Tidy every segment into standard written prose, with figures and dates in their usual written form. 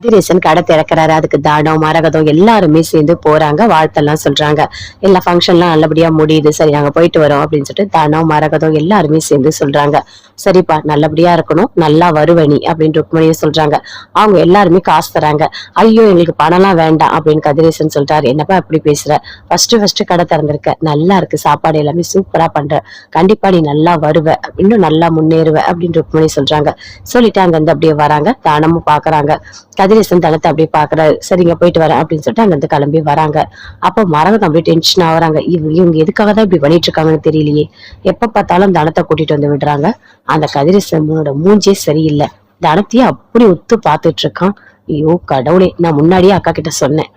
கதிரேசன் கடை திறக்கிறாரு. அதுக்கு தானம் மரகதம் எல்லாருமே சேர்ந்து போறாங்க, வாழ்த்தெல்லாம் சொல்றாங்க. எல்லா ஃபங்க்ஷன்லாம் நல்லபடியா முடியுது. சரி நாங்க போயிட்டு வரோம் அப்படின்னு சொல்லிட்டு தானம் மரகதம் எல்லாருமே சேர்ந்து சொல்றாங்க. சரிப்பா நல்லபடியா இருக்கணும், நல்லா வருவ நீ அப்படின்னு ருக்மணியும் சொல்றாங்க. அவங்க எல்லாருமே காசு தராங்க. ஐயோ எங்களுக்கு பணம்லாம் வேண்டாம் அப்படின்னு கதிரேசன் சொல்றாரு. என்னப்பா இப்படி பேசுற, ஃபர்ஸ்ட் கடை திறந்திருக்க, நல்லா இருக்கு, சாப்பாடு எல்லாமே சூப்பரா பண்ற, கண்டிப்பா நீ நல்லா வருவ, இன்னும் நல்லா முன்னேறுவ அப்படின்னு ருக்மணி சொல்றாங்க. சொல்லிட்டு அங்க இருந்து அப்படியே வராங்க. தானமும் பாக்குறாங்க. கதிரேசன் தனத்தை அப்படியே பாக்குறாரு. சரிங்க போயிட்டு வரேன் அப்படின்னு சொல்லிட்டு அங்க இருந்து கிளம்பி வராங்க. அப்போ மரகதம் அப்படியே டென்ஷன் ஆகுறாங்க. இவங்க எதுக்காக தான் இப்படி பண்ணிட்டு இருக்காங்கன்னு தெரியலையே. எப்ப பார்த்தாலும் தனத்தை கூட்டிட்டு வந்து விடுறாங்க. அந்த கதிரேசனோட மூஞ்சே சரியில்லை. தனத்தையே அப்படி ஒத்து பாத்துட்டு இருக்கான். ஐயோ கடவுளே, நான் முன்னாடியே அக்கா கிட்ட சொன்னேன்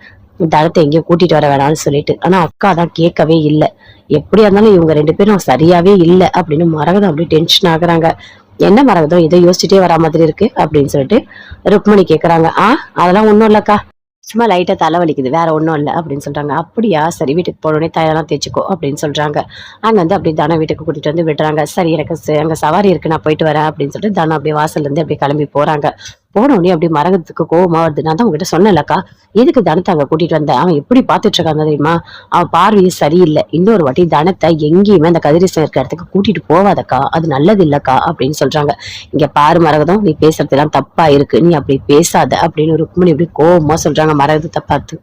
தனத்தை எங்கேயும் கூட்டிட்டு வர வேணாம்னு சொல்லிட்டு. ஆனா அக்கா தான் கேட்கவே இல்லை. எப்படியா இருந்தாலும் இவங்க ரெண்டு பேரும் சரியாவே இல்லை அப்படின்னு மரகதம் அப்படியே டென்ஷன் ஆகுறாங்க. என்ன மரகதம் இதை யோசிச்சுட்டே வரா மாதிரி இருக்கு அப்படின்னு சொல்லிட்டு ருக்மணி கேக்குறாங்க. அதெல்லாம் ஒண்ணும் இல்லக்கா, சும்மா லைட்டா தலை வலிக்குது, வேற ஒண்ணும் இல்லை அப்படின்னு சொல்றாங்க. அப்படியா, சரி வீட்டுக்கு போனோடனே தயாரெல்லாம் தேய்ச்சிக்கோ அப்படின்னு சொல்றாங்க. அங்க வந்து அப்படி தன வீட்டுக்கு கூட்டிட்டு வந்து விடுறாங்க. சரி எனக்கு அங்க சவாரி இருக்கு, நான் போயிட்டு வரேன் அப்படின்னு சொல்லிட்டு தனம் அப்படியே வாசல்ல இருந்து அப்படியே கிளம்பி போறாங்க. போன உடனே அப்படி மரகத்துக்கு கோவமா வருது. நான் தான் உங்ககிட்ட சொன்னேன்லக்கா, எதுக்கு தனத்தை அங்க கூட்டிட்டு வந்த, அவன் எப்படி பாத்துட்டு இருக்காங்க தெரியுமா, அவன் பார்வையும் சரியில்லை, இன்னொரு வாட்டி தனத்தை எங்கேயுமே அந்த கதிரேசன் இருக்கிற இடத்துக்கு கூட்டிட்டு போவாதக்கா, அது நல்லது இல்லக்கா அப்படின்னு சொல்றாங்க. இங்க பாரு மரகதம், நீ பேசுறது எல்லாம் தப்பா இருக்கு, நீ அப்படி பேசாத அப்படின்னு ருக்மணி அப்படி கோவமா சொல்றாங்க மரகதத்தை பார்த்து.